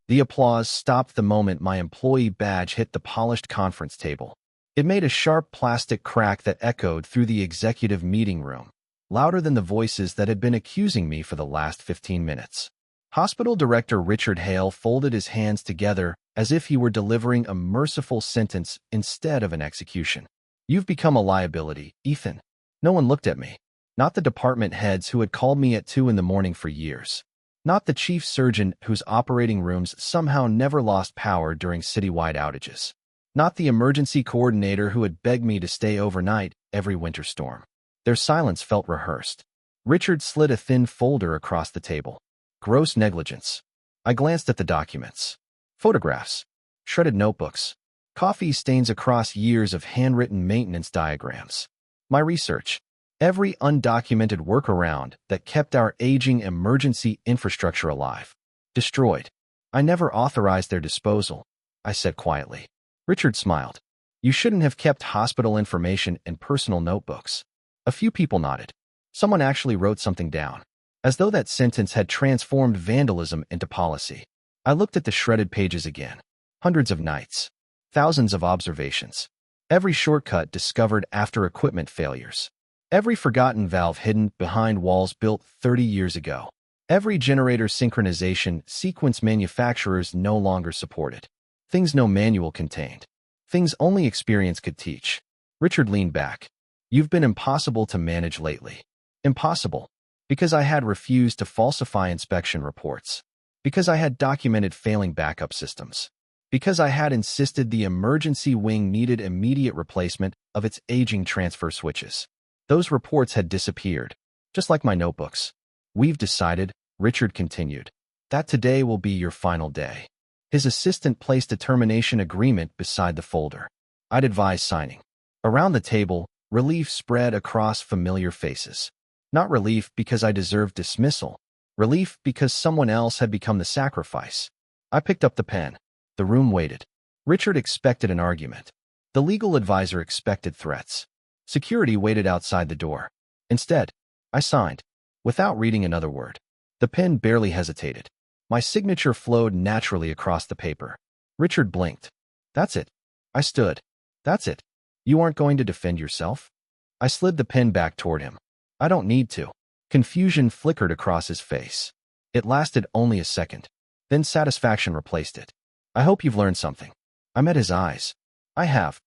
The applause stopped the moment my employee badge hit the polished conference table. It made a sharp plastic crack that echoed through the executive meeting room, louder than the voices that had been accusing me for the last 15 minutes. Hospital Director Richard Hale folded his hands together as if he were delivering a merciful sentence instead of an execution. "You've become a liability, Ethan." No one looked at me. Not the department heads who had called me at 2 in the morning for years. Not the chief surgeon whose operating rooms somehow never lost power during citywide outages. Not the emergency coordinator who had begged me to stay overnight every winter storm. Their silence felt rehearsed. Richard slid a thin folder across the table. Gross negligence. I glanced at the documents. Photographs. Shredded notebooks. Coffee stains across years of handwritten maintenance diagrams. My research. Every undocumented workaround that kept our aging emergency infrastructure alive. Destroyed. "I never authorized their disposal," I said quietly. Richard smiled. "You shouldn't have kept hospital information in personal notebooks." A few people nodded. Someone actually wrote something down, as though that sentence had transformed vandalism into policy. I looked at the shredded pages again. Hundreds of nights. Thousands of observations. Every shortcut discovered after equipment failures. Every forgotten valve hidden behind walls built 30 years ago. Every generator synchronization sequence manufacturers no longer supported. Things no manual contained. Things only experience could teach. Richard leaned back. "You've been impossible to manage lately." Impossible. Because I had refused to falsify inspection reports. Because I had documented failing backup systems. Because I had insisted the emergency wing needed immediate replacement of its aging transfer switches. Those reports had disappeared, just like my notebooks. "We've decided," Richard continued, "that today will be your final day." His assistant placed a termination agreement beside the folder. I'd advise signing. Around the table, relief spread across familiar faces. Not relief because I deserved dismissal. Relief because someone else had become the sacrifice. I picked up the pen. The room waited. Richard expected an argument. The legal advisor expected threats. Security waited outside the door. Instead, I signed, without reading another word. The pen barely hesitated. My signature flowed naturally across the paper. Richard blinked. "That's it." I stood. "That's it. You aren't going to defend yourself?" I slid the pen back toward him. "I don't need to." Confusion flickered across his face. It lasted only a second. Then satisfaction replaced it. "I hope you've learned something." I met his eyes. "I have."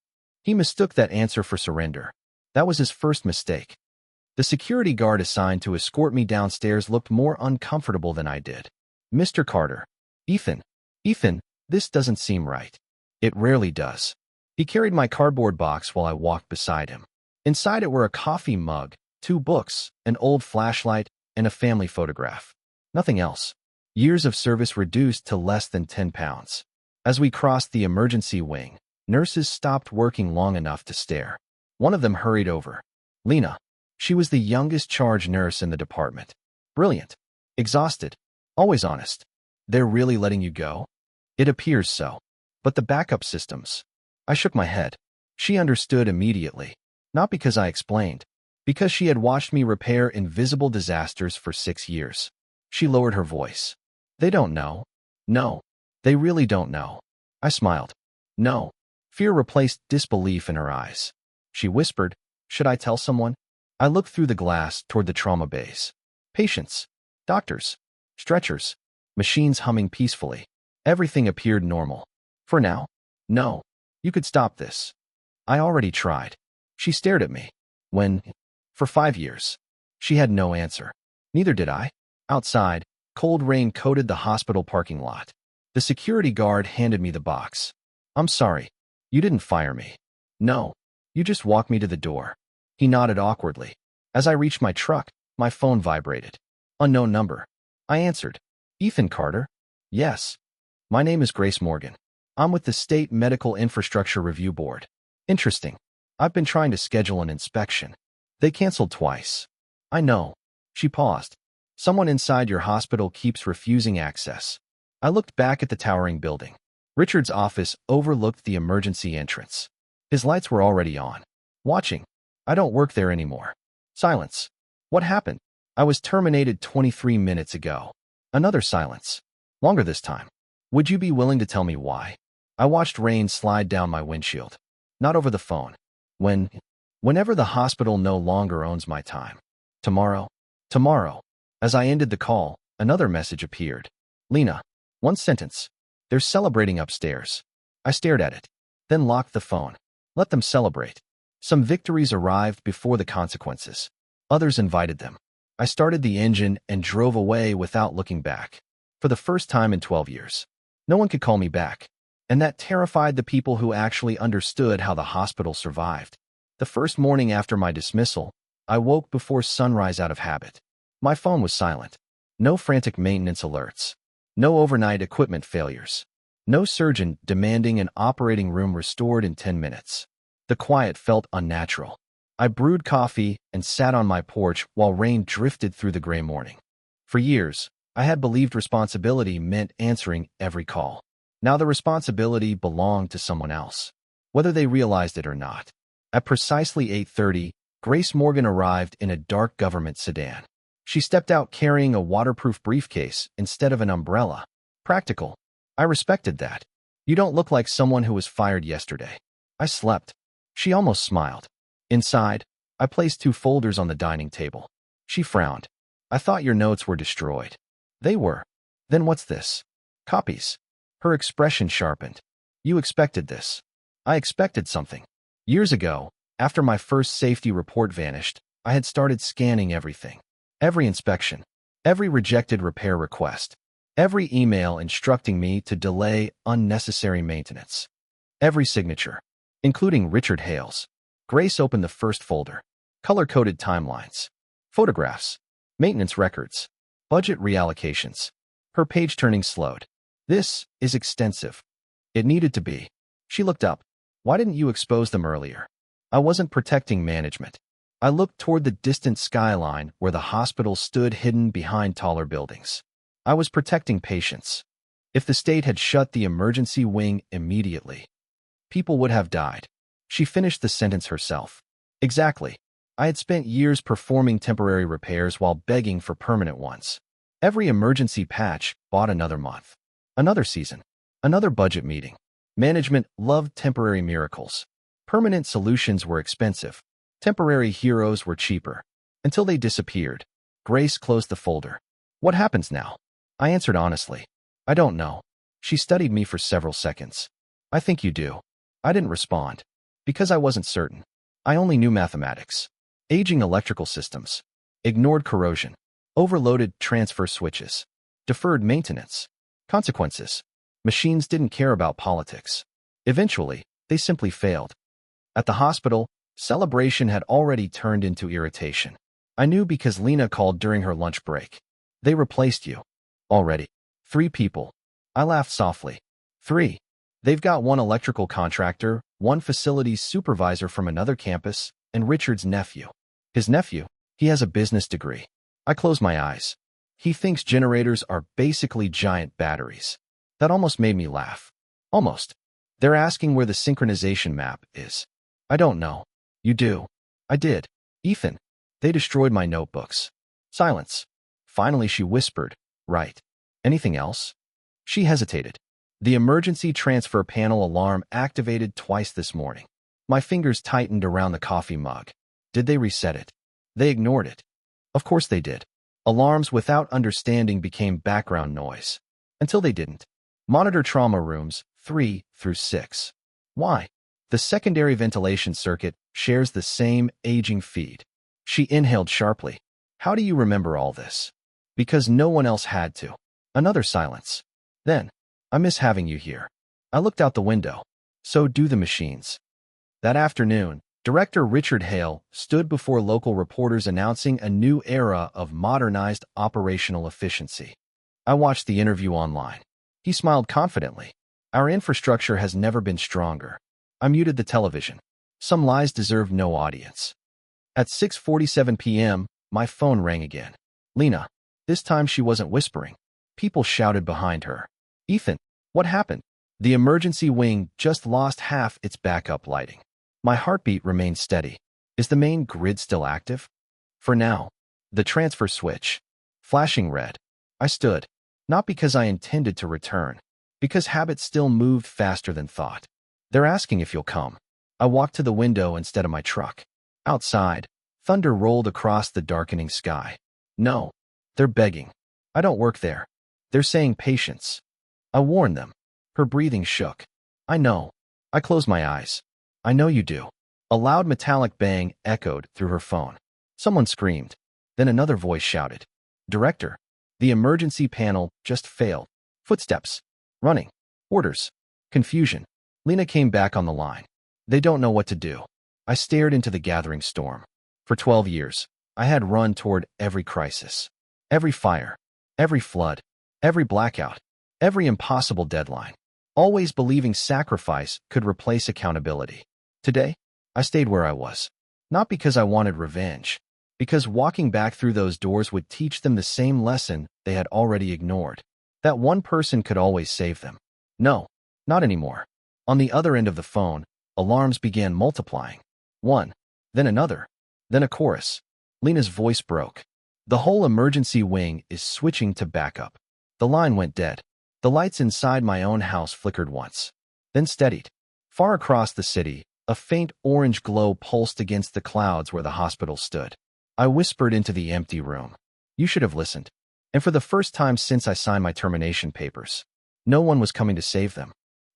He mistook that answer for surrender. That was his first mistake. The security guard assigned to escort me downstairs looked more uncomfortable than I did. "Mr. Carter." Ethan, this doesn't seem right." "It rarely does." He carried my cardboard box while I walked beside him. Inside it were a coffee mug, 2 books, an old flashlight, and a family photograph. Nothing else. Years of service reduced to less than 10 pounds. As we crossed the emergency wing, nurses stopped working long enough to stare. One of them hurried over. Lena. She was the youngest charge nurse in the department. Brilliant. Exhausted. Always honest. "They're really letting you go?" "It appears so. But the backup systems." I shook my head. She understood immediately. Not because I explained. Because she had watched me repair invisible disasters for 6 years. She lowered her voice. "They don't know." "No. They really don't know." I smiled. "No." Fear replaced disbelief in her eyes. She whispered, "Should I tell someone?" I looked through the glass toward the trauma bays. Patients. Doctors. Stretchers. Machines humming peacefully. Everything appeared normal. For now. "No. You could stop this." "I already tried." She stared at me. "When?" "For 5 years." She had no answer. Neither did I. Outside, cold rain coated the hospital parking lot. The security guard handed me the box. "I'm sorry. You didn't fire me." "No. You just walked me to the door." He nodded awkwardly. As I reached my truck, my phone vibrated. Unknown number. I answered. "Ethan Carter?" "Yes." "My name is Grace Morgan. I'm with the State Medical Infrastructure Review Board." "Interesting. I've been trying to schedule an inspection. They canceled twice." "I know." She paused. "Someone inside your hospital keeps refusing access." I looked back at the towering building. Richard's office overlooked the emergency entrance. His lights were already on. Watching. "I don't work there anymore." Silence. "What happened?" "I was terminated 23 minutes ago." Another silence. Longer this time. Would you be willing to tell me why? I watched rain slide down my windshield. Not over the phone. Whenever the hospital no longer owns my time. Tomorrow. Tomorrow. As I ended the call, another message appeared. Lena. One sentence. They're celebrating upstairs. I stared at it. Then locked the phone. Let them celebrate. Some victories arrived before the consequences. Others invited them. I started the engine and drove away without looking back. For the first time in 12 years. No one could call me back. And that terrified the people who actually understood how the hospital survived. The first morning after my dismissal, I woke before sunrise out of habit. My phone was silent. No frantic maintenance alerts. No overnight equipment failures. No surgeon demanding an operating room restored in 10 minutes. The quiet felt unnatural. I brewed coffee and sat on my porch while rain drifted through the gray morning. For years, I had believed responsibility meant answering every call. Now the responsibility belonged to someone else, whether they realized it or not. At precisely 8:30, Grace Morgan arrived in a dark government sedan. She stepped out carrying a waterproof briefcase instead of an umbrella. Practical. I respected that. You don't look like someone who was fired yesterday. I slept. She almost smiled. Inside, I placed 2 folders on the dining table. She frowned. I thought your notes were destroyed. They were. Then what's this? Copies. Her expression sharpened. You expected this. I expected something. Years ago, after my first safety report vanished, I had started scanning everything. Every inspection. Every rejected repair request. Every email instructing me to delay unnecessary maintenance. Every signature, including Richard Hale's. Grace opened the first folder. Color-coded timelines. Photographs. Maintenance records. Budget reallocations. Her page-turning slowed. This is extensive. It needed to be. She looked up. Why didn't you expose them earlier? I wasn't protecting management. I looked toward the distant skyline where the hospital stood hidden behind taller buildings. I was protecting patients. If the state had shut the emergency wing immediately, people would have died. She finished the sentence herself. Exactly. I had spent years performing temporary repairs while begging for permanent ones. Every emergency patch bought another month. Another season. Another budget meeting. Management loved temporary miracles. Permanent solutions were expensive. Temporary heroes were cheaper. Until they disappeared. Grace closed the folder. What happens now? I answered honestly. I don't know. She studied me for several seconds. I think you do. I didn't respond. Because I wasn't certain. I only knew mathematics. Aging electrical systems. Ignored corrosion. Overloaded transfer switches. Deferred maintenance. Consequences. Machines didn't care about politics. Eventually, they simply failed. At the hospital, celebration had already turned into irritation. I knew because Lena called during her lunch break. They replaced you. Already. 3 people. I laughed softly. 3. They've got 1 electrical contractor, 1 facilities supervisor from another campus, and Richard's nephew. His nephew? He has a business degree. I closed my eyes. He thinks generators are basically giant batteries. That almost made me laugh. Almost. They're asking where the synchronization map is. I don't know. You do. I did. Ethan. They destroyed my notebooks. Silence. Finally she whispered, right. Anything else? She hesitated. The emergency transfer panel alarm activated twice this morning. My fingers tightened around the coffee mug. Did they reset it? They ignored it. Of course they did. Alarms without understanding became background noise. Until they didn't. Monitor trauma rooms, 3 through 6. Why? The secondary ventilation circuit shares the same aging feed. She inhaled sharply. How do you remember all this? Because no one else had to. Another silence. Then, I miss having you here. I looked out the window. So do the machines. That afternoon, Director Richard Hale stood before local reporters announcing a new era of modernized operational efficiency. I watched the interview online. He smiled confidently. Our infrastructure has never been stronger. I muted the television. Some lies deserve no audience. At 6:47 p.m., my phone rang again. Lena. This time she wasn't whispering. People shouted behind her. Ethan, what happened? The emergency wing just lost half its backup lighting. My heartbeat remained steady. Is the main grid still active? For now. The transfer switch. Flashing red. I stood. Not because I intended to return, Because habit still moved faster than thought. They're asking if you'll come. I walked to the window instead of my truck. Outside, thunder rolled across the darkening sky. No, they're begging. I don't work there. They're saying patience. I warned them. Her breathing shook. I know. I closed my eyes. I know you do. A loud metallic bang echoed through her phone. Someone screamed. Then another voice shouted. Director, the emergency panel just failed. Footsteps. Running. Orders. Confusion. Lena came back on the line. They don't know what to do. I stared into the gathering storm. For 12 years, I had run toward every crisis. Every fire. Every flood. Every blackout. Every impossible deadline. Always believing sacrifice could replace accountability. Today, I stayed where I was. Not because I wanted revenge. Because walking back through those doors would teach them the same lesson they had already ignored. That one person could always save them. No, not anymore. On the other end of the phone, alarms began multiplying. One, then another, then a chorus. Lena's voice broke. The whole emergency wing is switching to backup. The line went dead. The lights inside my own house flickered once, then steadied. Far across the city, a faint orange glow pulsed against the clouds where the hospital stood. I whispered into the empty room. You should have listened. And for the first time since I signed my termination papers, no one was coming to save them.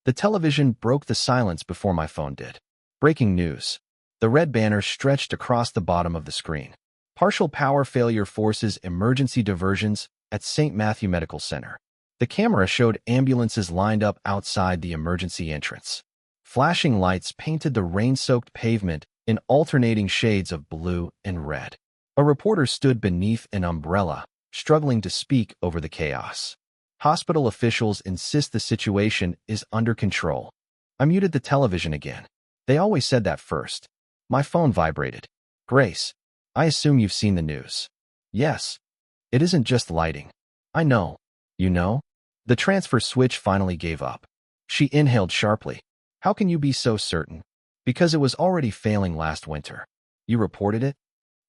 The television broke the silence before my phone did. Breaking news. The red banner stretched across the bottom of the screen. Partial power failure forces emergency diversions at St. Matthew Medical Center. The camera showed ambulances lined up outside the emergency entrance. Flashing lights painted the rain-soaked pavement in alternating shades of blue and red. A reporter stood beneath an umbrella, struggling to speak over the chaos. Hospital officials insist the situation is under control. I muted the television again. They always said that first. My phone vibrated. Grace, I assume you've seen the news. Yes. It isn't just lighting. I know. You know? The transfer switch finally gave up. She inhaled sharply. How can you be so certain? Because it was already failing last winter. You reported it?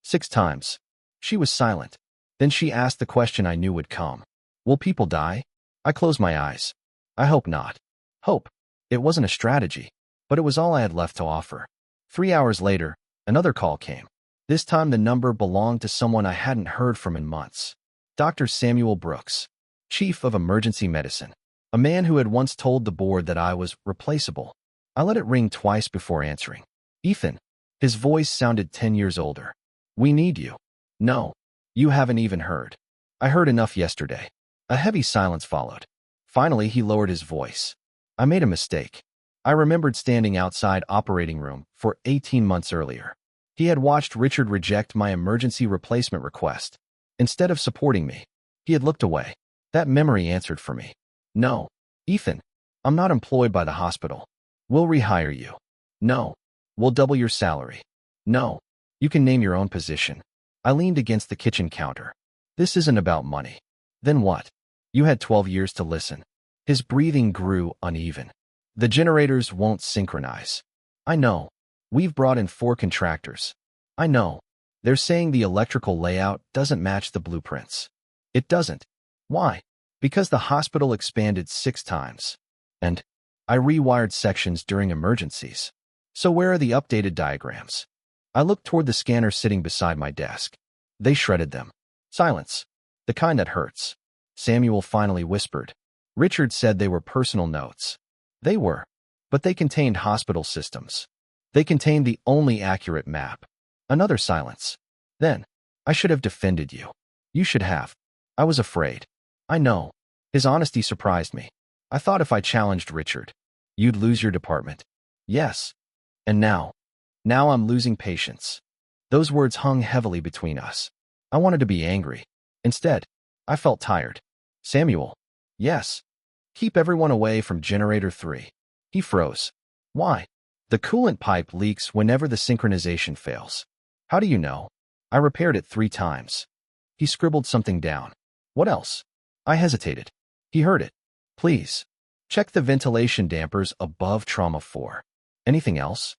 6 times. She was silent. Then she asked the question I knew would come. Will people die? I closed my eyes. I hope not. Hope. It wasn't a strategy, but it was all I had left to offer. 3 hours later, another call came. This time the number belonged to someone I hadn't heard from in months. Dr. Samuel Brooks, Chief of Emergency Medicine, a man who had once told the board that I was replaceable. I let it ring twice before answering. Ethan. His voice sounded 10 years older. We need you. No, you haven't even heard. I heard enough yesterday. A heavy silence followed. Finally, he lowered his voice. I made a mistake. I remembered standing outside operating room for 18 months earlier. He had watched Richard reject my emergency replacement request. Instead of supporting me, he had looked away. That memory answered for me. No, Ethan, I'm not employed by the hospital. We'll rehire you. No, we'll double your salary. No, you can name your own position. I leaned against the kitchen counter. This isn't about money. Then what? You had 12 years to listen. His breathing grew uneven. The generators won't synchronize. I know. We've brought in 4 contractors. I know. They're saying the electrical layout doesn't match the blueprints. It doesn't. Why? Because the hospital expanded 6 times. And I rewired sections during emergencies. So where are the updated diagrams? I looked toward the scanner sitting beside my desk. They shredded them. Silence. The kind that hurts. Samuel finally whispered. Richard said they were personal notes. They were. But they contained hospital systems. They contained the only accurate map. Another silence. Then, I should have defended you. You should have. I was afraid. I know. His honesty surprised me. I thought if I challenged Richard, you'd lose your department. Yes. And now I'm losing patience. Those words hung heavily between us. I wanted to be angry. Instead, I felt tired. Samuel. Yes. Keep everyone away from generator 3. He froze. Why? The coolant pipe leaks whenever the synchronization fails. How do you know? I repaired it 3 times. He scribbled something down. What else? I hesitated. He heard it. Please. Check the ventilation dampers above trauma 4. Anything else?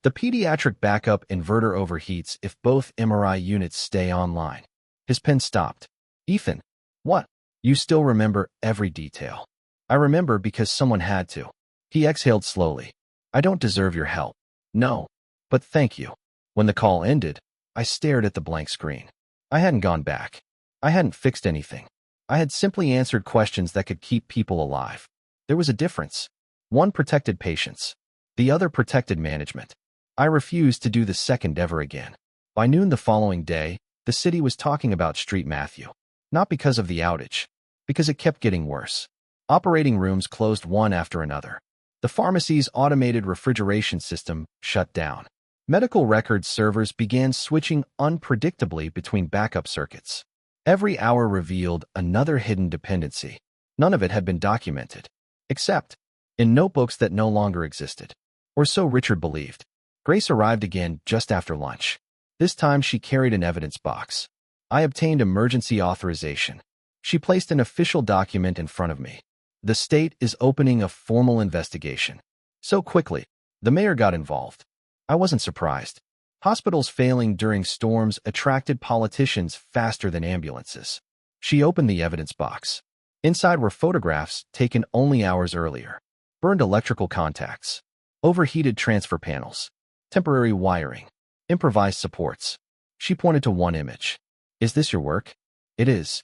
The pediatric backup inverter overheats if both MRI units stay online. His pen stopped. Ethan. What? You still remember every detail. I remember because someone had to. He exhaled slowly. I don't deserve your help. No. But thank you. When the call ended, I stared at the blank screen. I hadn't gone back. I hadn't fixed anything. I had simply answered questions that could keep people alive. There was a difference. One protected patients. The other protected management. I refused to do the second ever again. By noon the following day, the city was talking about Street Matthew. Not because of the outage. Because it kept getting worse. Operating rooms closed one after another. The pharmacy's automated refrigeration system shut down. Medical records servers began switching unpredictably between backup circuits. Every hour revealed another hidden dependency. None of it had been documented. Except in notebooks that no longer existed. Or so Richard believed. Grace arrived again just after lunch. This time she carried an evidence box. I obtained emergency authorization. She placed an official document in front of me. The state is opening a formal investigation. So quickly, the mayor got involved. I wasn't surprised. Hospitals failing during storms attracted politicians faster than ambulances. She opened the evidence box. Inside were photographs taken only hours earlier. Burned electrical contacts. Overheated transfer panels. Temporary wiring. Improvised supports. She pointed to one image. Is this your work? It is.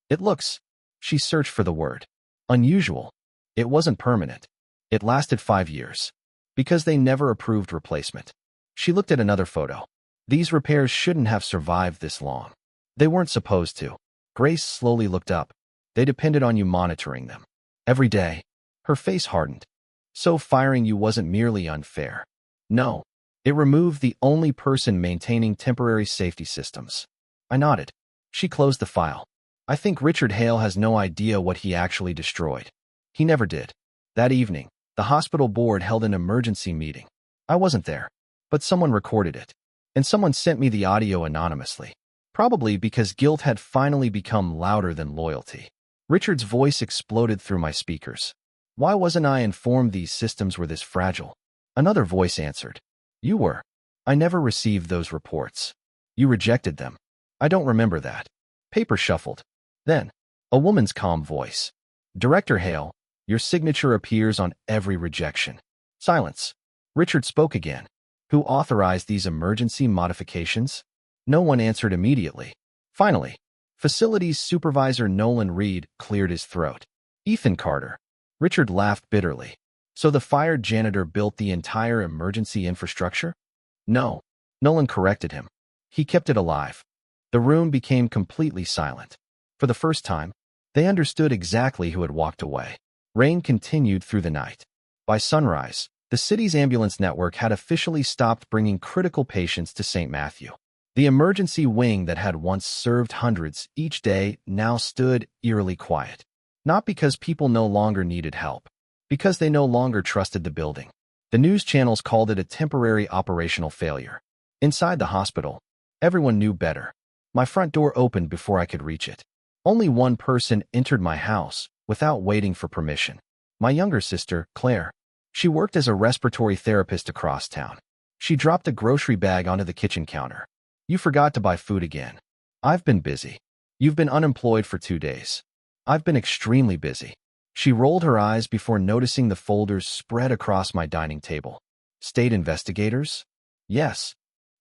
It looks. She searched for the word. Unusual. It wasn't permanent. It lasted 5 years. Because they never approved replacement. She looked at another photo. These repairs shouldn't have survived this long. They weren't supposed to. Grace slowly looked up. They depended on you monitoring them. Every day. Her face hardened. So firing you wasn't merely unfair. No. It removed the only person maintaining temporary safety systems. I nodded. She closed the file. I think Richard Hale has no idea what he actually destroyed. He never did. That evening, the hospital board held an emergency meeting. I wasn't there, but someone recorded it. And someone sent me the audio anonymously. Probably because guilt had finally become louder than loyalty. Richard's voice exploded through my speakers. Why wasn't I informed these systems were this fragile? Another voice answered. You were. I never received those reports. You rejected them. I don't remember that. Paper shuffled. Then, a woman's calm voice. Director Hale, your signature appears on every rejection. Silence. Richard spoke again. Who authorized these emergency modifications? No one answered immediately. Finally, facilities supervisor Nolan Reed cleared his throat. Ethan Carter. Richard laughed bitterly. So the fired janitor built the entire emergency infrastructure? No. Nolan corrected him. He kept it alive. The room became completely silent. For the first time, they understood exactly who had walked away. Rain continued through the night. By sunrise, the city's ambulance network had officially stopped bringing critical patients to St. Matthew. The emergency wing that had once served hundreds each day now stood eerily quiet. Not because people no longer needed help, because they no longer trusted the building. The news channels called it a temporary operational failure. Inside the hospital, everyone knew better. My front door opened before I could reach it. Only one person entered my house without waiting for permission. My younger sister, Claire. She worked as a respiratory therapist across town. She dropped a grocery bag onto the kitchen counter. You forgot to buy food again. I've been busy. You've been unemployed for 2 days. I've been extremely busy. She rolled her eyes before noticing the folders spread across my dining table. State investigators? Yes.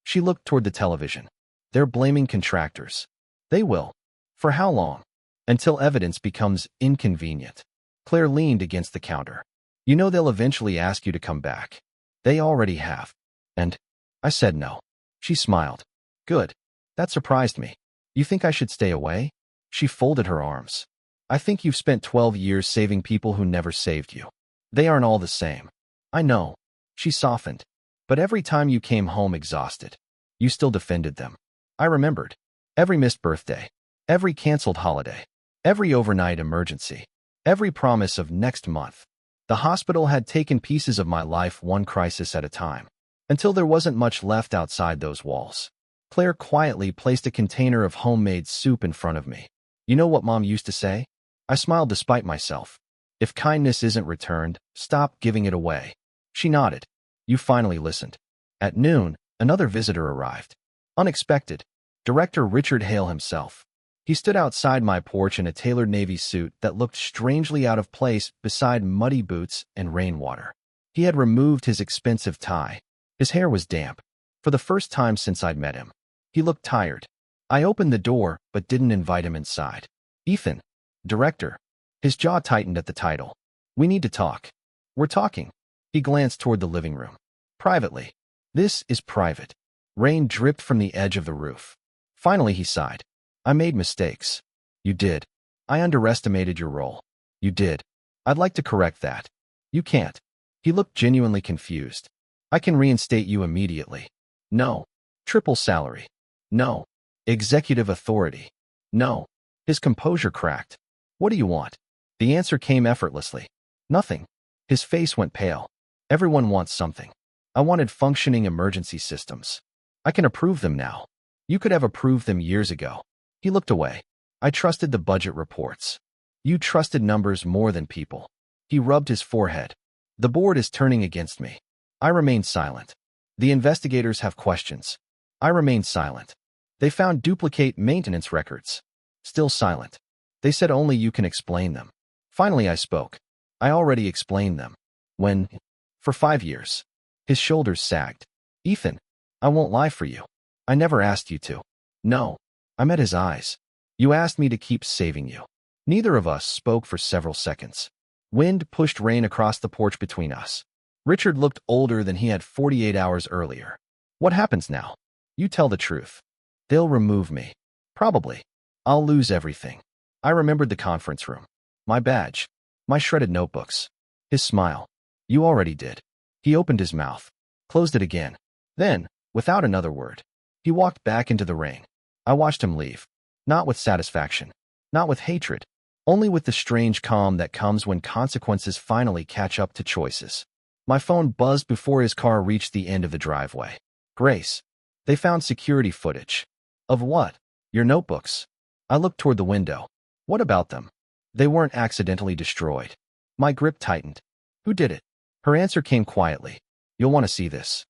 She looked toward the television. They're blaming contractors. They will. For how long? Until evidence becomes inconvenient. Claire leaned against the counter. You know they'll eventually ask you to come back. They already have. And I said no. She smiled. Good. That surprised me. You think I should stay away? She folded her arms. I think you've spent 12 years saving people who never saved you. They aren't all the same. I know. She softened. But every time you came home exhausted, you still defended them. I remembered. Every missed birthday. Every canceled holiday. Every overnight emergency. Every promise of next month. The hospital had taken pieces of my life one crisis at a time. Until there wasn't much left outside those walls. Claire quietly placed a container of homemade soup in front of me. You know what Mom used to say? I smiled despite myself. If kindness isn't returned, stop giving it away. She nodded. You finally listened. At noon, another visitor arrived. Unexpected. Director Richard Hale himself. He stood outside my porch in a tailored navy suit that looked strangely out of place beside muddy boots and rainwater. He had removed his expensive tie. His hair was damp. For the first time since I'd met him. He looked tired. I opened the door, but didn't invite him inside. Ethan. Director. His jaw tightened at the title. We need to talk. We're talking. He glanced toward the living room. Privately. This is private. Rain dripped from the edge of the roof. Finally, he sighed. I made mistakes. You did. I underestimated your role. You did. I'd like to correct that. You can't. He looked genuinely confused. I can reinstate you immediately. No. Triple salary. No. Executive authority. No. His composure cracked. What do you want? The answer came effortlessly. Nothing. His face went pale. Everyone wants something. I wanted functioning emergency systems. I can approve them now. You could have approved them years ago. He looked away. I trusted the budget reports. You trusted numbers more than people. He rubbed his forehead. The board is turning against me. I remained silent. The investigators have questions. I remained silent. They found duplicate maintenance records. Still silent. They said only you can explain them. Finally, I spoke. I already explained them. When? For 5 years. His shoulders sagged. Ethan, I won't lie for you. I never asked you to. No. I met his eyes. You asked me to keep saving you. Neither of us spoke for several seconds. Wind pushed rain across the porch between us. Richard looked older than he had 48 hours earlier. What happens now? You tell the truth. They'll remove me. Probably. I'll lose everything. I remembered the conference room. My badge. My shredded notebooks. His smile. You already did. He opened his mouth. Closed it again. Then, without another word, he walked back into the rain. I watched him leave. Not with satisfaction. Not with hatred. Only with the strange calm that comes when consequences finally catch up to choices. My phone buzzed before his car reached the end of the driveway. Grace. They found security footage. Of what? Your notebooks. I looked toward the window. What about them? They weren't accidentally destroyed. My grip tightened. Who did it? Her answer came quietly. You'll want to see this.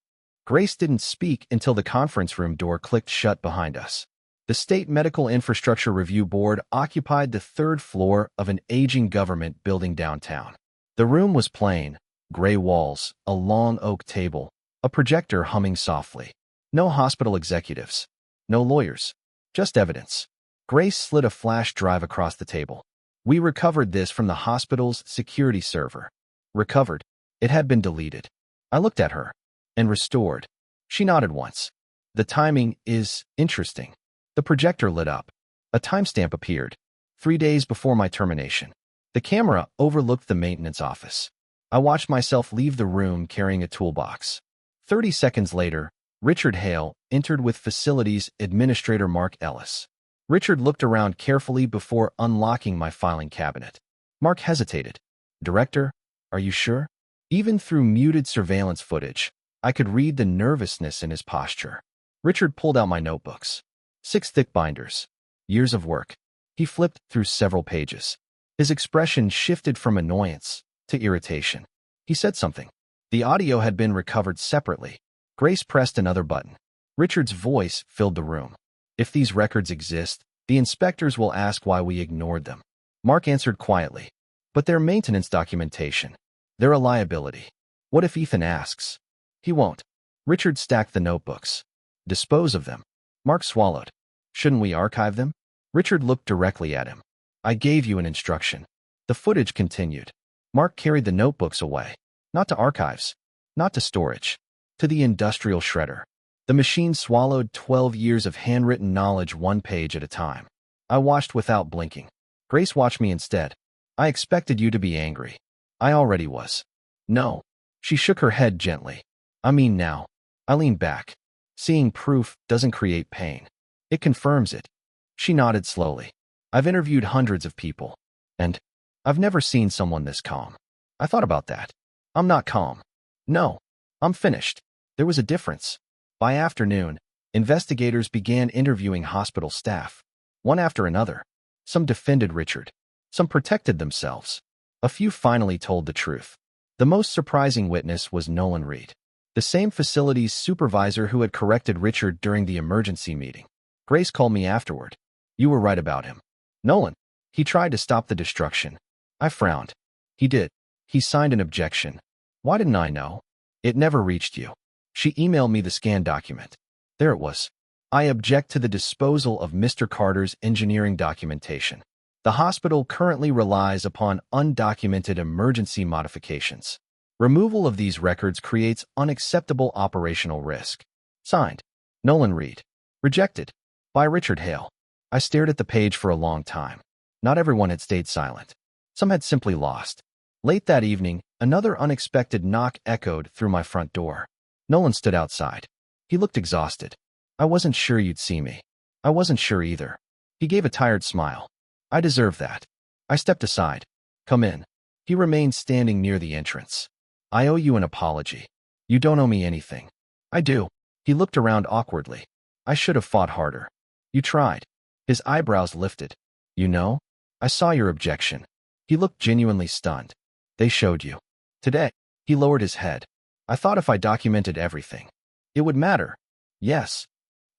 Grace didn't speak until the conference room door clicked shut behind us. The State Medical Infrastructure Review Board occupied the 3rd floor of an aging government building downtown. The room was plain, gray walls, a long oak table, a projector humming softly. No hospital executives. No lawyers. Just evidence. Grace slid a flash drive across the table. We recovered this from the hospital's security server. Recovered. It had been deleted. I looked at her. And restored. She nodded once. The timing is interesting. The projector lit up. A timestamp appeared. 3 days before my termination. The camera overlooked the maintenance office. I watched myself leave the room carrying a toolbox. 30 seconds later, Richard Hale entered with Facilities Administrator Mark Ellis. Richard looked around carefully before unlocking my filing cabinet. Mark hesitated. Director, are you sure? Even through muted surveillance footage, I could read the nervousness in his posture. Richard pulled out my notebooks. 6 thick binders. Years of work. He flipped through several pages. His expression shifted from annoyance to irritation. He said something. The audio had been recovered separately. Grace pressed another button. Richard's voice filled the room. If these records exist, the inspectors will ask why we ignored them. Mark answered quietly. But they're maintenance documentation. They're a liability. What if Ethan asks? He won't. Richard stacked the notebooks. Dispose of them. Mark swallowed. Shouldn't we archive them? Richard looked directly at him. I gave you an instruction. The footage continued. Mark carried the notebooks away. Not to archives. Not to storage. To the industrial shredder. The machine swallowed 12 years of handwritten knowledge 1 page at a time. I watched without blinking. Grace watched me instead. I expected you to be angry. I already was. No. She shook her head gently. I mean now. I leaned back. Seeing proof doesn't create pain. It confirms it. She nodded slowly. I've interviewed hundreds of people. And I've never seen someone this calm. I thought about that. I'm not calm. No. I'm finished. There was a difference. By afternoon, investigators began interviewing hospital staff. One after another. Some defended Richard. Some protected themselves. A few finally told the truth. The most surprising witness was Nolan Reed, the same facility's supervisor who had corrected Richard during the emergency meeting. Grace called me afterward. You were right about him. Nolan. He tried to stop the destruction. I frowned. He did. He signed an objection. Why didn't I know? It never reached you. She emailed me the scanned document. There it was. I object to the disposal of Mr. Carter's engineering documentation. The hospital currently relies upon undocumented emergency modifications. Removal of these records creates unacceptable operational risk. Signed, Nolan Reed. Rejected. By Richard Hale. I stared at the page for a long time. Not everyone had stayed silent. Some had simply lost. Late that evening, another unexpected knock echoed through my front door. Nolan stood outside. He looked exhausted. I wasn't sure you'd see me. I wasn't sure either. He gave a tired smile. I deserve that. I stepped aside. Come in. He remained standing near the entrance. I owe you an apology. You don't owe me anything. I do. He looked around awkwardly. I should have fought harder. You tried. His eyebrows lifted. You know, I saw your objection. He looked genuinely stunned. They showed you. Today. He lowered his head. I thought if I documented everything, it would matter. Yes.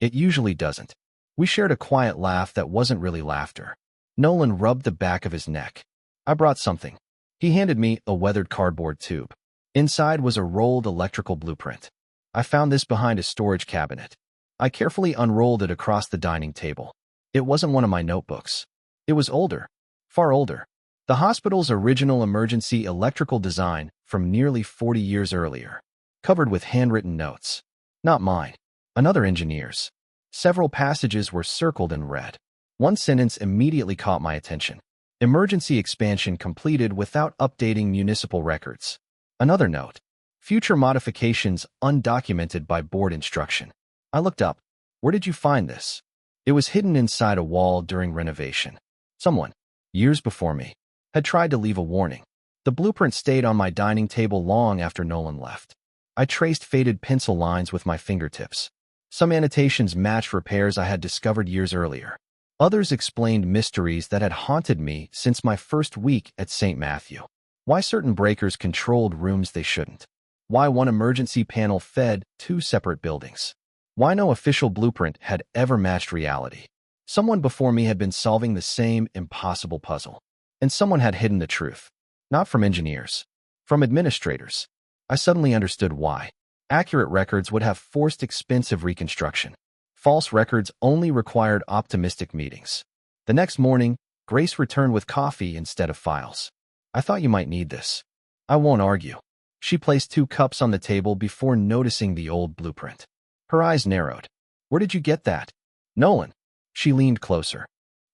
It usually doesn't. We shared a quiet laugh that wasn't really laughter. Nolan rubbed the back of his neck. I brought something. He handed me a weathered cardboard tube. Inside was a rolled electrical blueprint. I found this behind a storage cabinet. I carefully unrolled it across the dining table. It wasn't one of my notebooks. It was older. Far older. The hospital's original emergency electrical design from nearly 40 years earlier. Covered with handwritten notes. Not mine. Another engineer's. Several passages were circled in red. One sentence immediately caught my attention. Emergency expansion completed without updating municipal records. Another note. Future modifications undocumented by board instruction. I looked up. Where did you find this? It was hidden inside a wall during renovation. Someone, years before me, had tried to leave a warning. The blueprint stayed on my dining table long after Nolan left. I traced faded pencil lines with my fingertips. Some annotations matched repairs I had discovered years earlier. Others explained mysteries that had haunted me since my first week at St. Matthew. Why certain breakers controlled rooms they shouldn't. Why one emergency panel fed two separate buildings. Why no official blueprint had ever matched reality. Someone before me had been solving the same impossible puzzle. And someone had hidden the truth. Not from engineers. From administrators. I suddenly understood why. Accurate records would have forced expensive reconstruction. False records only required optimistic meetings. The next morning, Grace returned with coffee instead of files. I thought you might need this. I won't argue. She placed 2 cups on the table before noticing the old blueprint. Her eyes narrowed. Where did you get that? Nolan. She leaned closer.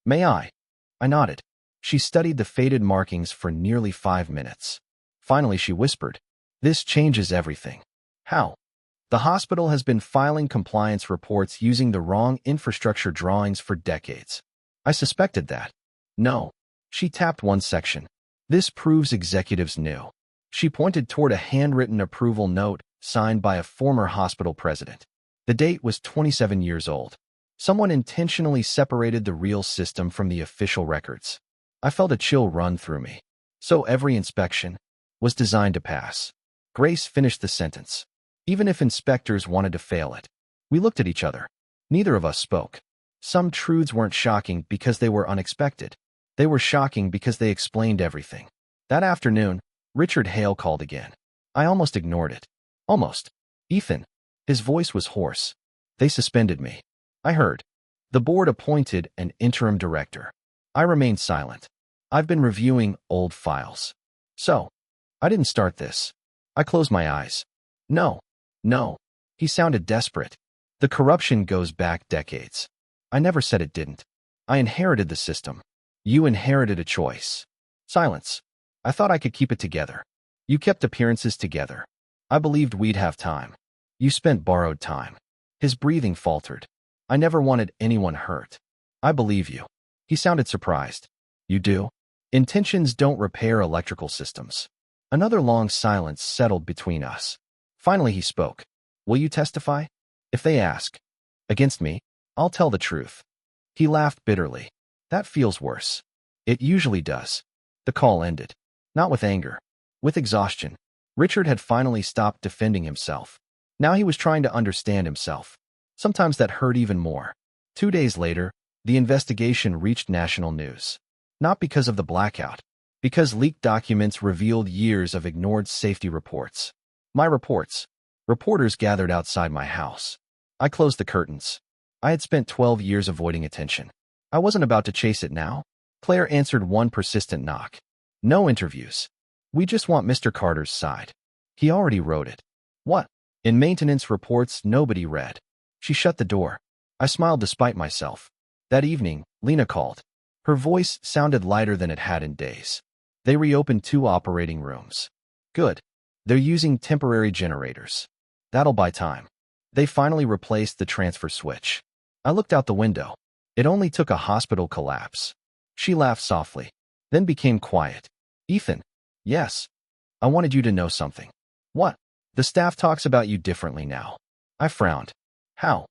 May I? I nodded. She studied the faded markings for nearly 5 minutes. Finally, she whispered, This changes everything. How? The hospital has been filing compliance reports using the wrong infrastructure drawings for decades. I suspected that. No. She tapped one section. This proves executives knew. She pointed toward a handwritten approval note signed by a former hospital president. The date was 27 years old. Someone intentionally separated the real system from the official records. I felt a chill run through me. So every inspection was designed to pass. Grace finished the sentence. Even if inspectors wanted to fail it. We looked at each other. Neither of us spoke. Some truths weren't shocking because they were unexpected. They were shocking because they explained everything. That afternoon, Richard Hale called again. I almost ignored it. Almost. Ethan. His voice was hoarse. They suspended me. I heard. The board appointed an interim director. I remained silent. I've been reviewing old files. So, I didn't start this. I closed my eyes. No. No. He sounded desperate. The corruption goes back decades. I never said it didn't. I inherited the system. You inherited a choice. Silence. I thought I could keep it together. You kept appearances together. I believed we'd have time. You spent borrowed time. His breathing faltered. I never wanted anyone hurt. I believe you. He sounded surprised. You do? Intentions don't repair electrical systems. Another long silence settled between us. Finally he spoke. Will you testify? If they ask. Against me, I'll tell the truth. He laughed bitterly. That feels worse. It usually does. The call ended. Not with anger. With exhaustion. Richard had finally stopped defending himself. Now he was trying to understand himself. Sometimes that hurt even more. 2 days later, The investigation reached national news. Not because of the blackout, because leaked documents revealed years of ignored safety reports. My reports. Reporters gathered outside my house. I closed the curtains. I had spent 12 years avoiding attention. I wasn't about to chase it now. Claire answered one persistent knock. No interviews. We just want Mr. Carter's side. He already wrote it. What? In maintenance reports nobody read. She shut the door. I smiled despite myself. That evening, Lena called. Her voice sounded lighter than it had in days. They reopened 2 operating rooms. Good. They're using temporary generators. That'll buy time. They finally replaced the transfer switch. I looked out the window. It only took a hospital collapse. She laughed softly, then became quiet. Ethan. Yes. I wanted you to know something. What? The staff talks about you differently now. I frowned. How?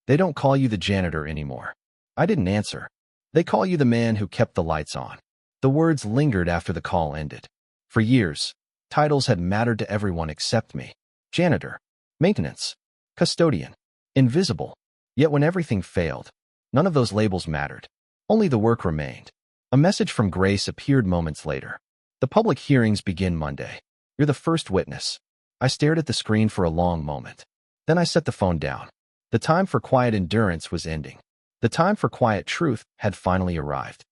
They don't call you the janitor anymore. I didn't answer. They call you the man who kept the lights on. The words lingered after the call ended. For years, titles had mattered to everyone except me. Janitor, maintenance, custodian, invisible. Yet when everything failed, none of those labels mattered. Only the work remained. A message from Grace appeared moments later. The public hearings begin Monday. You're the first witness. I stared at the screen for a long moment. Then I set the phone down. The time for quiet endurance was ending. The time for quiet truth had finally arrived.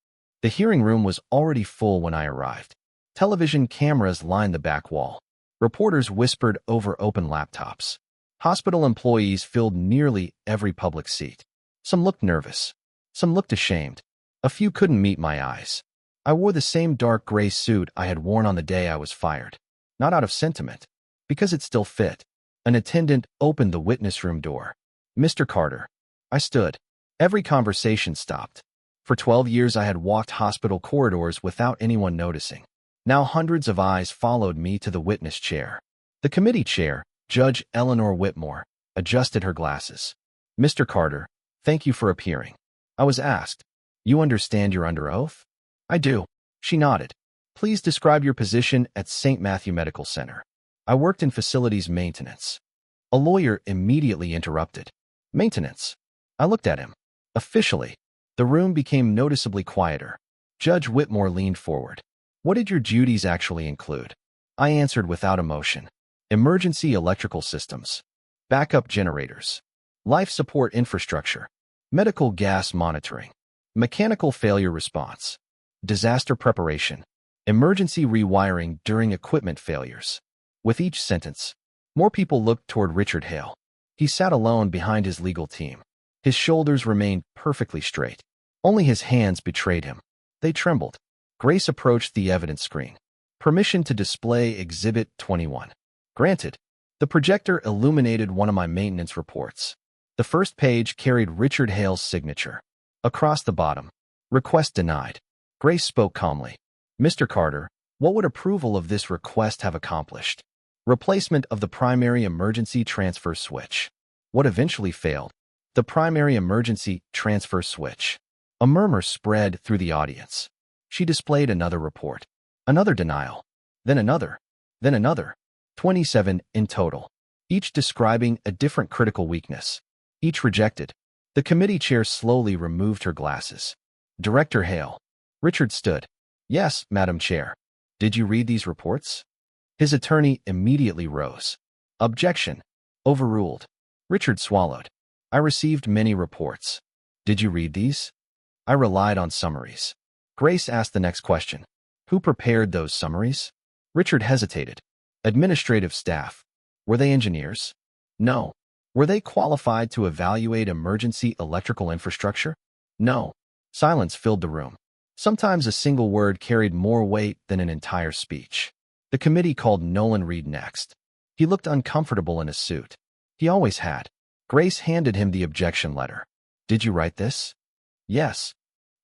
The hearing room was already full when I arrived. Television cameras lined the back wall. Reporters whispered over open laptops. Hospital employees filled nearly every public seat. Some looked nervous. Some looked ashamed. A few couldn't meet my eyes. I wore the same dark gray suit I had worn on the day I was fired. Not out of sentiment, because it still fit. An attendant opened the witness room door. Mr. Carter. I stood. Every conversation stopped. For 12 years I had walked hospital corridors without anyone noticing. Now hundreds of eyes followed me to the witness chair. The committee chair, Judge Eleanor Whitmore, adjusted her glasses. Mr. Carter, thank you for appearing. I was asked. You understand you're under oath? I do. She nodded. Please describe your position at St. Matthew Medical Center. I worked in facilities maintenance. A lawyer immediately interrupted. Maintenance. I looked at him. Officially, the room became noticeably quieter. Judge Whitmore leaned forward. What did your duties actually include? I answered without emotion. Emergency electrical systems. Backup generators. Life support infrastructure. Medical gas monitoring. Mechanical failure response. Disaster preparation. Emergency rewiring during equipment failures. With each sentence, more people looked toward Richard Hale. He sat alone behind his legal team. His shoulders remained perfectly straight. Only his hands betrayed him. They trembled. Grace approached the evidence screen. Permission to display Exhibit 21. Granted. The projector illuminated one of my maintenance reports. The first page carried Richard Hale's signature. Across the bottom, request denied. Grace spoke calmly. Mr. Carter, what would approval of this request have accomplished? Replacement of the primary emergency transfer switch. What eventually failed? The primary emergency transfer switch. A murmur spread through the audience. She displayed another report. Another denial. Then another. Then another. 27 in total. Each describing a different critical weakness. Each rejected. The committee chair slowly removed her glasses. Director Hale. Richard stood. Yes, Madam Chair. Did you read these reports? His attorney immediately rose. Objection. Overruled. Richard swallowed. I received many reports. Did you read these? I relied on summaries. Grace asked the next question. Who prepared those summaries? Richard hesitated. Administrative staff. Were they engineers? No. Were they qualified to evaluate emergency electrical infrastructure? No. Silence filled the room. Sometimes a single word carried more weight than an entire speech. The committee called Nolan Reed next. He looked uncomfortable in his suit. He always had. Grace handed him the objection letter. Did you write this? Yes.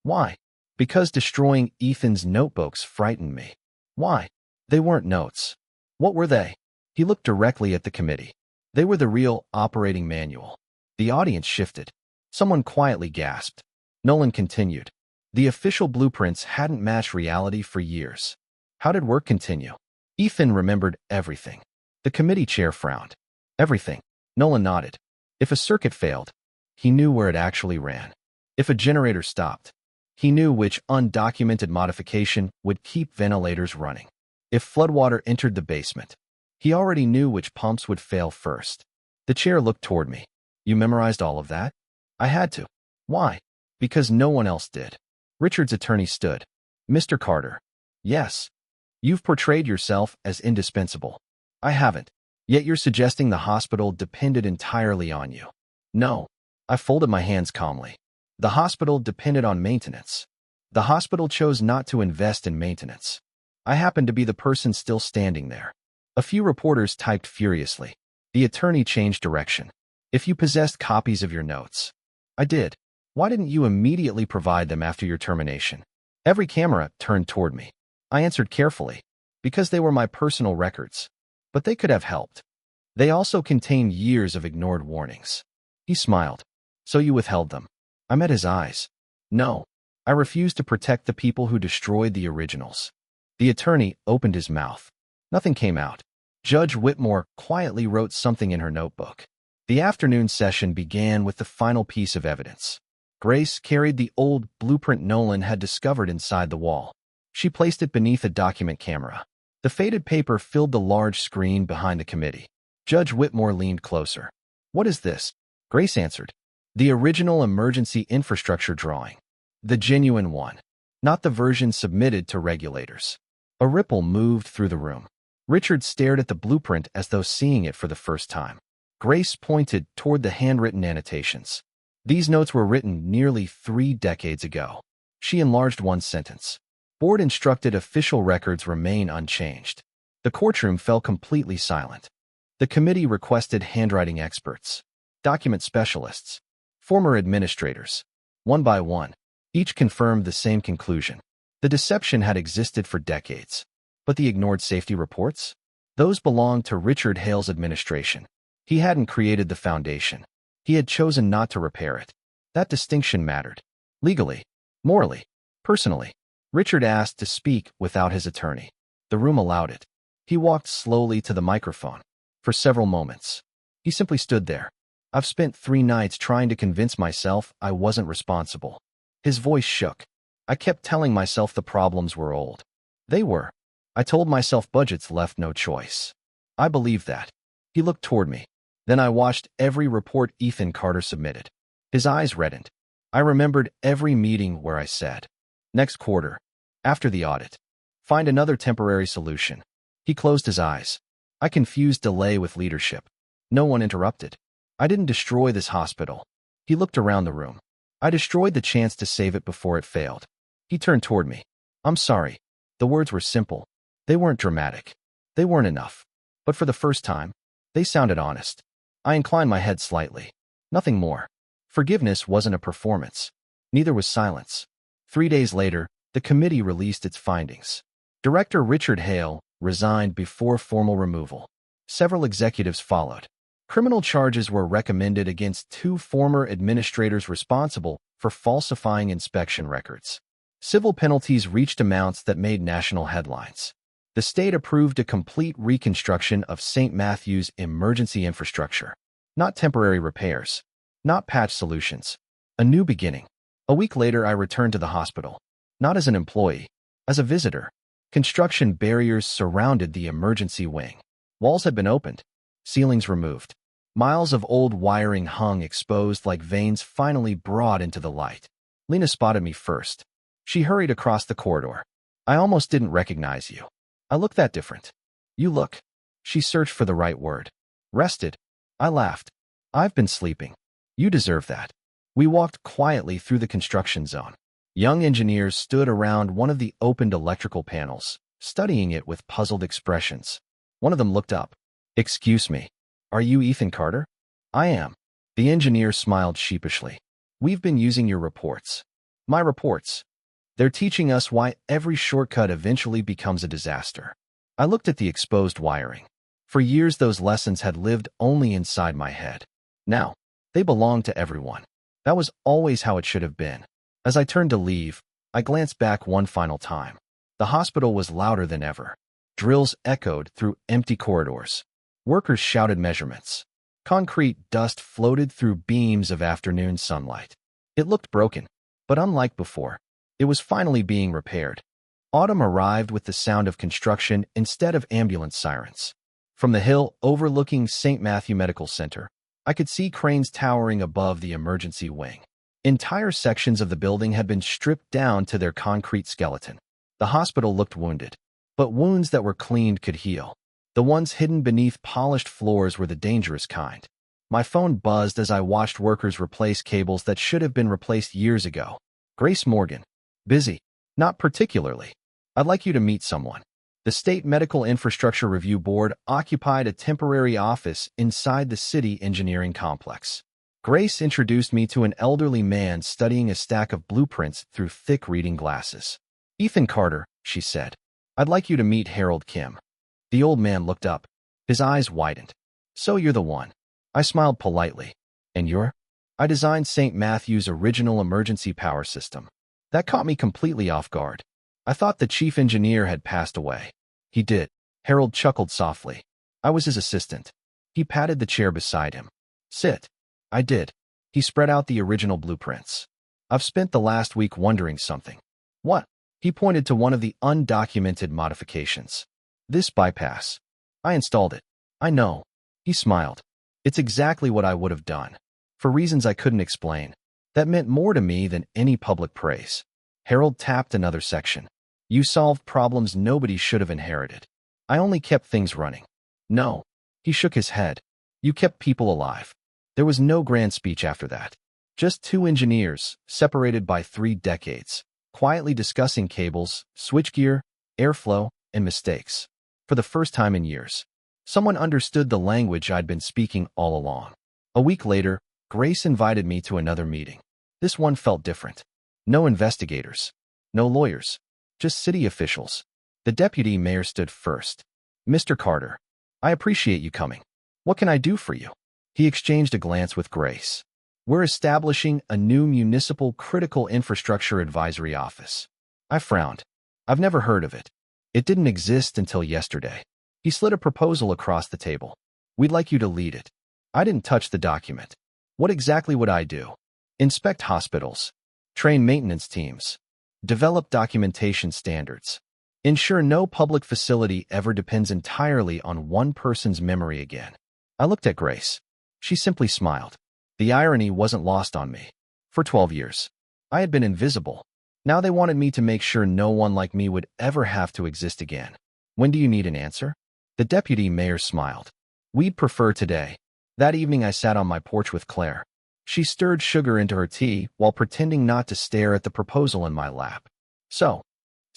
Why? Because destroying Ethan's notebooks frightened me. Why? They weren't notes. What were they? He looked directly at the committee. They were the real operating manual. The audience shifted. Someone quietly gasped. Nolan continued. The official blueprints hadn't matched reality for years. How did work continue? Ethan remembered everything. The committee chair frowned. Everything. Nolan nodded. If a circuit failed, he knew where it actually ran. If a generator stopped, he knew which undocumented modification would keep ventilators running. If floodwater entered the basement, he already knew which pumps would fail first. The chair looked toward me. You memorized all of that? I had to. Why? Because no one else did. Richard's attorney stood. Mr. Carter. Yes. You've portrayed yourself as indispensable. I haven't. Yet you're suggesting the hospital depended entirely on you. No. I folded my hands calmly. The hospital depended on maintenance. The hospital chose not to invest in maintenance. I happened to be the person still standing there. A few reporters typed furiously. The attorney changed direction. If you possessed copies of your notes. I did. Why didn't you immediately provide them after your termination? Every camera turned toward me. I answered carefully. Because they were my personal records. But they could have helped. They also contained years of ignored warnings. He smiled. So you withheld them. I met his eyes. No. I refused to protect the people who destroyed the originals. The attorney opened his mouth. Nothing came out. Judge Whitmore quietly wrote something in her notebook. The afternoon session began with the final piece of evidence. Grace carried the old blueprint Nolan had discovered inside the wall. She placed it beneath a document camera. The faded paper filled the large screen behind the committee. Judge Whitmore leaned closer. What is this? Grace answered. The original emergency infrastructure drawing. The genuine one. Not the version submitted to regulators. A ripple moved through the room. Richard stared at the blueprint as though seeing it for the first time. Grace pointed toward the handwritten annotations. These notes were written nearly 3 decades ago. She enlarged one sentence. Board instructed official records remain unchanged. The courtroom fell completely silent. The committee requested handwriting experts, document specialists, former administrators. One by one, each confirmed the same conclusion. The deception had existed for decades. But the ignored safety reports? Those belonged to Richard Hale's administration. He hadn't created the foundation. He had chosen not to repair it. That distinction mattered. Legally, morally, personally. Richard asked to speak without his attorney. The room allowed it. He walked slowly to the microphone. For several moments, he simply stood there. I've spent 3 nights trying to convince myself I wasn't responsible. His voice shook. I kept telling myself the problems were old. They were. I told myself budgets left no choice. I believed that. He looked toward me. Then I watched every report Ethan Carter submitted. His eyes reddened. I remembered every meeting where I said, next quarter, after the audit, find another temporary solution. He closed his eyes. I confused delay with leadership. No one interrupted. I didn't destroy this hospital. He looked around the room. I destroyed the chance to save it before it failed. He turned toward me. I'm sorry. The words were simple. They weren't dramatic. They weren't enough. But for the first time, they sounded honest. I inclined my head slightly. Nothing more. Forgiveness wasn't a performance. Neither was silence. 3 days later, the committee released its findings. Director Richard Hale resigned before formal removal. Several executives followed. Criminal charges were recommended against 2 former administrators responsible for falsifying inspection records. Civil penalties reached amounts that made national headlines. The state approved a complete reconstruction of St. Matthew's emergency infrastructure. Not temporary repairs. Not patch solutions. A new beginning. A week later, I returned to the hospital. Not as an employee. As a visitor. Construction barriers surrounded the emergency wing. Walls had been opened. Ceilings removed. Miles of old wiring hung exposed like veins finally brought into the light. Lena spotted me first. She hurried across the corridor. I almost didn't recognize you. I look that different. You look. She searched for the right word. Rested. I laughed. I've been sleeping. You deserve that. We walked quietly through the construction zone. Young engineers stood around one of the opened electrical panels, studying it with puzzled expressions. One of them looked up. Excuse me. Are you Ethan Carter? I am. The engineer smiled sheepishly. We've been using your reports. My reports. They're teaching us why every shortcut eventually becomes a disaster. I looked at the exposed wiring. For years, those lessons had lived only inside my head. Now, they belong to everyone. That was always how it should have been. As I turned to leave, I glanced back one final time. The hospital was louder than ever. Drills echoed through empty corridors. Workers shouted measurements. Concrete dust floated through beams of afternoon sunlight. It looked broken, but unlike before, it was finally being repaired. Autumn arrived with the sound of construction instead of ambulance sirens. From the hill overlooking St. Matthew Medical Center, I could see cranes towering above the emergency wing. Entire sections of the building had been stripped down to their concrete skeleton. The hospital looked wounded, but wounds that were cleaned could heal. The ones hidden beneath polished floors were the dangerous kind. My phone buzzed as I watched workers replace cables that should have been replaced years ago. Grace Morgan. Busy. Not particularly. I'd like you to meet someone. The State Medical Infrastructure Review Board occupied a temporary office inside the city engineering complex. Grace introduced me to an elderly man studying a stack of blueprints through thick reading glasses. Ethan Carter, she said. I'd like you to meet Harold Kim. The old man looked up. His eyes widened. So you're the one. I smiled politely. And you're? I designed St. Matthew's original emergency power system. That caught me completely off guard. I thought the chief engineer had passed away. He did. Harold chuckled softly. I was his assistant. He patted the chair beside him. Sit. I did. He spread out the original blueprints. I've spent the last week wondering something. What? He pointed to one of the undocumented modifications. This bypass. I installed it. I know. He smiled. It's exactly what I would have done. For reasons I couldn't explain. That meant more to me than any public praise. Harold tapped another section. You solved problems nobody should have inherited. I only kept things running. No. He shook his head. You kept people alive. There was no grand speech after that. Just two engineers, separated by 3 decades, quietly discussing cables, switchgear, airflow, and mistakes. For the first time in years, someone understood the language I'd been speaking all along. A week later, Grace invited me to another meeting. This one felt different. No investigators. No lawyers. Just city officials. The deputy mayor stood first. Mr. Carter, I appreciate you coming. What can I do for you? He exchanged a glance with Grace. We're establishing a new municipal critical infrastructure advisory office. I frowned. I've never heard of it. It didn't exist until yesterday. He slid a proposal across the table. We'd like you to lead it. I didn't touch the document. What exactly would I do? Inspect hospitals. Train maintenance teams. Develop documentation standards. Ensure no public facility ever depends entirely on one person's memory again. I looked at Grace. She simply smiled. The irony wasn't lost on me. For 12 years, I had been invisible. Now they wanted me to make sure no one like me would ever have to exist again. When do you need an answer? The deputy mayor smiled. We'd prefer today. That evening I sat on my porch with Claire. She stirred sugar into her tea while pretending not to stare at the proposal in my lap. So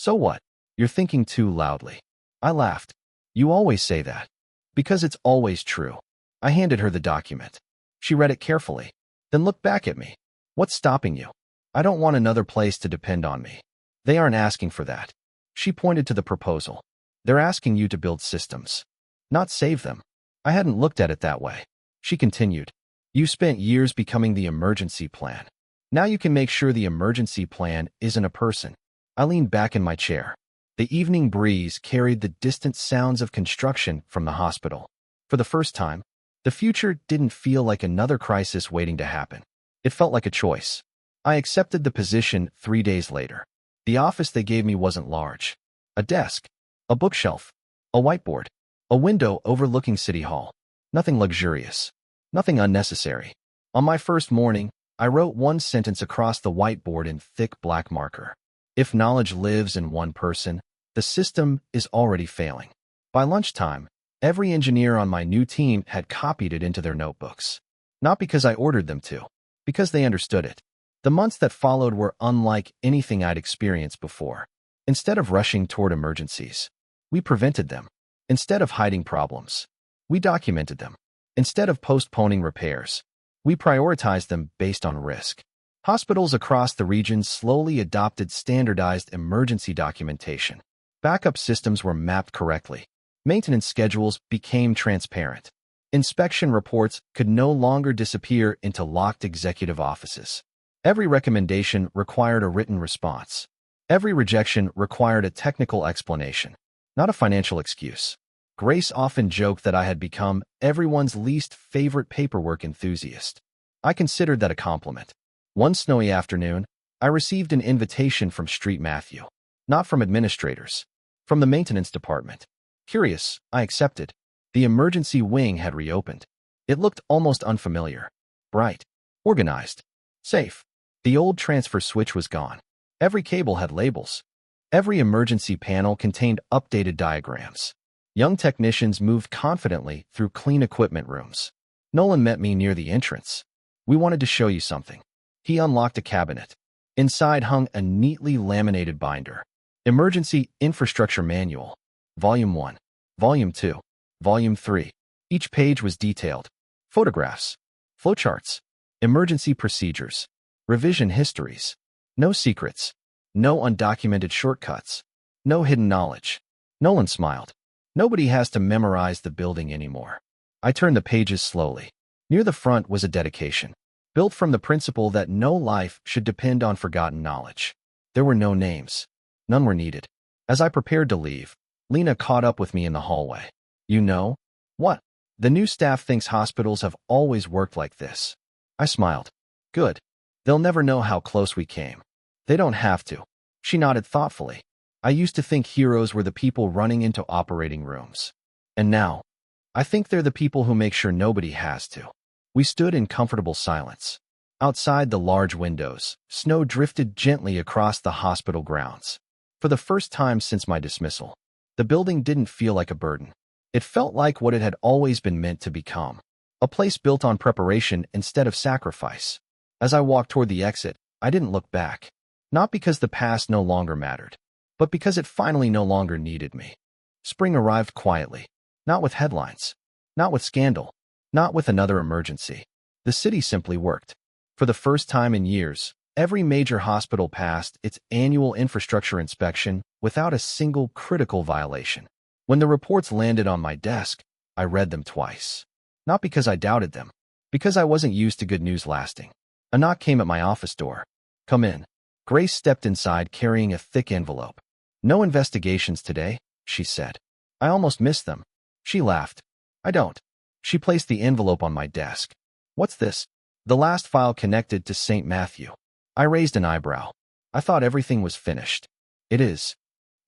what? You're thinking too loudly. I laughed. You always say that. Because it's always true. I handed her the document. She read it carefully, then looked back at me. What's stopping you? I don't want another place to depend on me. They aren't asking for that. She pointed to the proposal. They're asking you to build systems, not save them. I hadn't looked at it that way. She continued. You spent years becoming the emergency plan. Now you can make sure the emergency plan isn't a person. I leaned back in my chair. The evening breeze carried the distant sounds of construction from the hospital. For the first time, the future didn't feel like another crisis waiting to happen. It felt like a choice. I accepted the position 3 days later. The office they gave me wasn't large. A desk, a bookshelf, a whiteboard, a window overlooking City Hall. Nothing luxurious, nothing unnecessary. On my first morning, I wrote one sentence across the whiteboard in thick black marker. If knowledge lives in one person, the system is already failing. By lunchtime, every engineer on my new team had copied it into their notebooks. Not because I ordered them to, because they understood it. The months that followed were unlike anything I'd experienced before. Instead of rushing toward emergencies, we prevented them. Instead of hiding problems, we documented them. Instead of postponing repairs, we prioritized them based on risk. Hospitals across the region slowly adopted standardized emergency documentation. Backup systems were mapped correctly. Maintenance schedules became transparent. Inspection reports could no longer disappear into locked executive offices. Every recommendation required a written response. Every rejection required a technical explanation, not a financial excuse. Grace often joked that I had become everyone's least favorite paperwork enthusiast. I considered that a compliment. One snowy afternoon, I received an invitation from Street Matthew. Not from administrators. From the maintenance department. Curious, I accepted. The emergency wing had reopened. It looked almost unfamiliar. Bright. Organized. Safe. The old transfer switch was gone. Every cable had labels. Every emergency panel contained updated diagrams. Young technicians moved confidently through clean equipment rooms. Nolan met me near the entrance. We wanted to show you something. He unlocked a cabinet. Inside hung a neatly laminated binder. Emergency Infrastructure Manual. Volume 1. Volume 2. Volume 3. Each page was detailed. Photographs. Flowcharts. Emergency procedures. Revision histories. No secrets. No undocumented shortcuts. No hidden knowledge. Nolan smiled. Nobody has to memorize the building anymore. I turned the pages slowly. Near the front was a dedication, built from the principle that no life should depend on forgotten knowledge. There were no names. None were needed. As I prepared to leave, Lena caught up with me in the hallway. You know? What? The new staff thinks hospitals have always worked like this. I smiled. Good. They'll never know how close we came. They don't have to. She nodded thoughtfully. I used to think heroes were the people running into operating rooms. And now, I think they're the people who make sure nobody has to. We stood in comfortable silence. Outside the large windows, snow drifted gently across the hospital grounds. For the first time since my dismissal, the building didn't feel like a burden. It felt like what it had always been meant to become. A place built on preparation instead of sacrifice. As I walked toward the exit, I didn't look back. Not because the past no longer mattered, but because it finally no longer needed me. Spring arrived quietly. Not with headlines. Not with scandal. Not with another emergency. The city simply worked. For the first time in years, every major hospital passed its annual infrastructure inspection without a single critical violation. When the reports landed on my desk, I read them twice. Not because I doubted them, because I wasn't used to good news lasting. A knock came at my office door. Come in. Grace stepped inside carrying a thick envelope. No investigations today, she said. I almost missed them. She laughed. I don't. She placed the envelope on my desk. What's this? The last file connected to St. Matthew. I raised an eyebrow. I thought everything was finished. It is.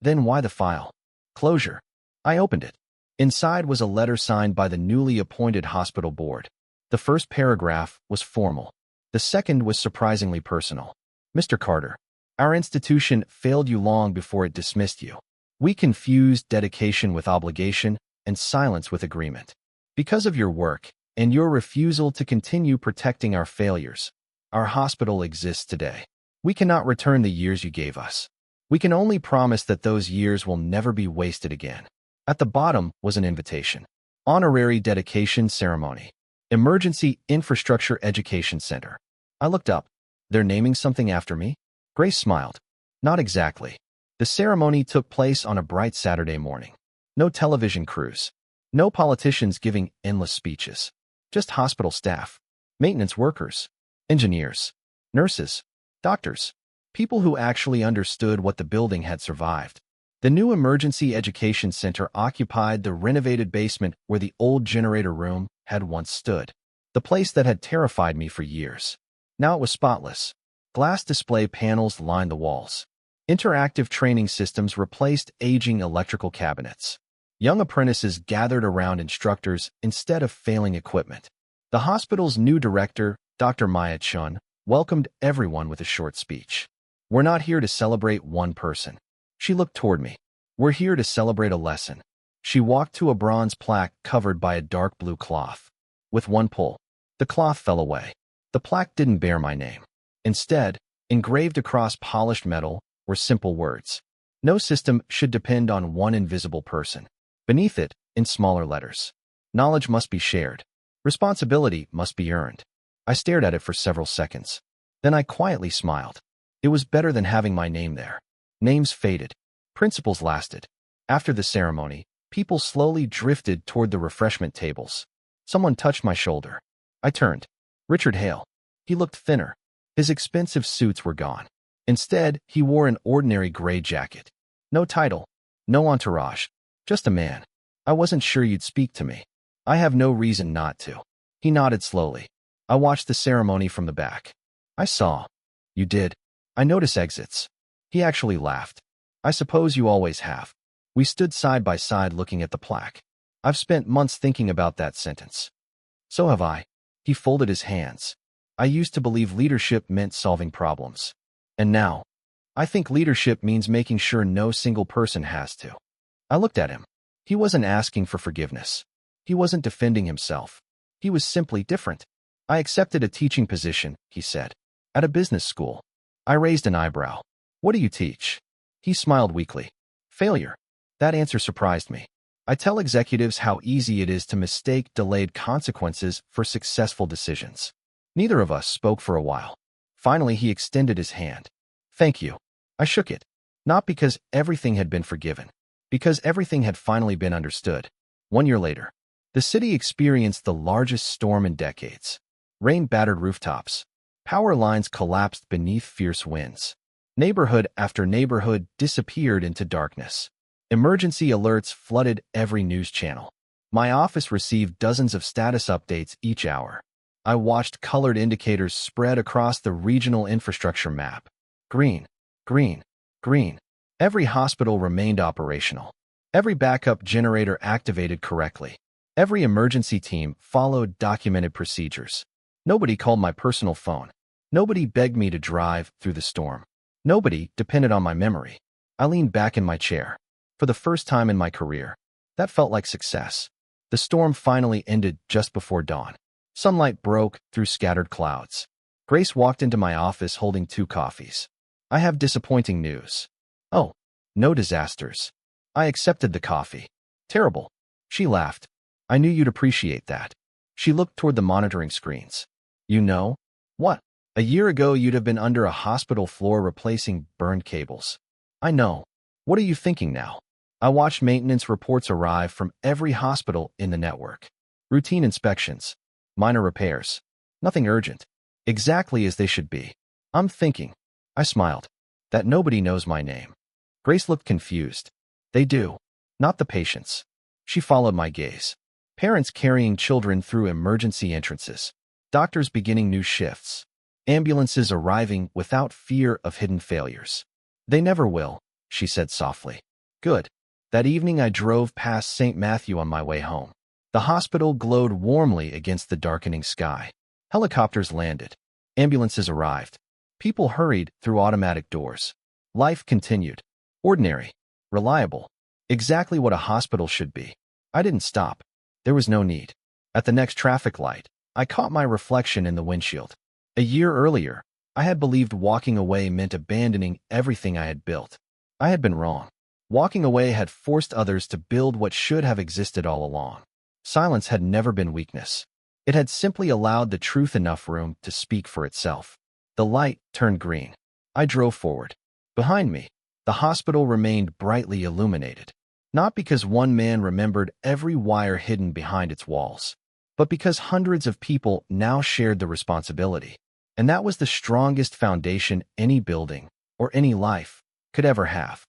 Then why the file? Closure. I opened it. Inside was a letter signed by the newly appointed hospital board. The first paragraph was formal. The second was surprisingly personal. Mr. Carter, our institution failed you long before it dismissed you. We confused dedication with obligation and silence with agreement. Because of your work and your refusal to continue protecting our failures, our hospital exists today. We cannot return the years you gave us. We can only promise that those years will never be wasted again. At the bottom was an invitation. Honorary dedication ceremony. Emergency Infrastructure Education Center. I looked up. They're naming something after me? Grace smiled. Not exactly. The ceremony took place on a bright Saturday morning. No television crews. No politicians giving endless speeches. Just hospital staff. Maintenance workers. Engineers. Nurses. Doctors. People who actually understood what the building had survived. The new Emergency Education Center occupied the renovated basement where the old generator room had once stood. The place that had terrified me for years. Now it was spotless. Glass display panels lined the walls. Interactive training systems replaced aging electrical cabinets. Young apprentices gathered around instructors instead of failing equipment. The hospital's new director, Dr. Maya Chun, welcomed everyone with a short speech. We're not here to celebrate one person. She looked toward me. We're here to celebrate a lesson. She walked to a bronze plaque covered by a dark blue cloth. With one pull, the cloth fell away. The plaque didn't bear my name. Instead, engraved across polished metal were simple words. No system should depend on one invisible person. Beneath it, in smaller letters, knowledge must be shared. Responsibility must be earned. I stared at it for several seconds. Then I quietly smiled. It was better than having my name there. Names faded. Principles lasted. After the ceremony, people slowly drifted toward the refreshment tables. Someone touched my shoulder. I turned. Richard Hale. He looked thinner. His expensive suits were gone. Instead, he wore an ordinary gray jacket. No title. No entourage. Just a man. I wasn't sure you'd speak to me. I have no reason not to. He nodded slowly. I watched the ceremony from the back. I saw. You did. I notice exits. He actually laughed. I suppose you always have. We stood side by side looking at the plaque. I've spent months thinking about that sentence. So have I. He folded his hands. I used to believe leadership meant solving problems. And now, I think leadership means making sure no single person has to. I looked at him. He wasn't asking for forgiveness. He wasn't defending himself. He was simply different. I accepted a teaching position, he said, at a business school. I raised an eyebrow. What do you teach? He smiled weakly. Failure. That answer surprised me. I tell executives how easy it is to mistake delayed consequences for successful decisions. Neither of us spoke for a while. Finally, he extended his hand. Thank you. I shook it. Not because everything had been forgiven. Because everything had finally been understood. 1 year later, the city experienced the largest storm in decades. Rain battered rooftops. Power lines collapsed beneath fierce winds. Neighborhood after neighborhood disappeared into darkness. Emergency alerts flooded every news channel. My office received dozens of status updates each hour. I watched colored indicators spread across the regional infrastructure map. Green, green, green. Every hospital remained operational. Every backup generator activated correctly. Every emergency team followed documented procedures. Nobody called my personal phone. Nobody begged me to drive through the storm. Nobody depended on my memory. I leaned back in my chair. For the first time in my career, that felt like success. The storm finally ended just before dawn. Sunlight broke through scattered clouds. Grace walked into my office holding 2 coffees. I have disappointing news. Oh, no disasters. I accepted the coffee. Terrible. She laughed. I knew you'd appreciate that. She looked toward the monitoring screens. You know? What? A year ago you'd have been under a hospital floor replacing burned cables. I know. What are you thinking now? I watched maintenance reports arrive from every hospital in the network. Routine inspections. Minor repairs. Nothing urgent. Exactly as they should be. I'm thinking. I smiled. That nobody knows my name. Grace looked confused. They do. Not the patients. She followed my gaze. Parents carrying children through emergency entrances. Doctors beginning new shifts. Ambulances arriving without fear of hidden failures. They never will, she said softly. Good. That evening I drove past St. Matthew on my way home. The hospital glowed warmly against the darkening sky. Helicopters landed. Ambulances arrived. People hurried through automatic doors. Life continued. Ordinary. Reliable. Exactly what a hospital should be. I didn't stop. There was no need. At the next traffic light, I caught my reflection in the windshield. A year earlier, I had believed walking away meant abandoning everything I had built. I had been wrong. Walking away had forced others to build what should have existed all along. Silence had never been weakness. It had simply allowed the truth enough room to speak for itself. The light turned green. I drove forward. Behind me, the hospital remained brightly illuminated. Not because one man remembered every wire hidden behind its walls, but because hundreds of people now shared the responsibility. And that was the strongest foundation any building, or any life, could ever have.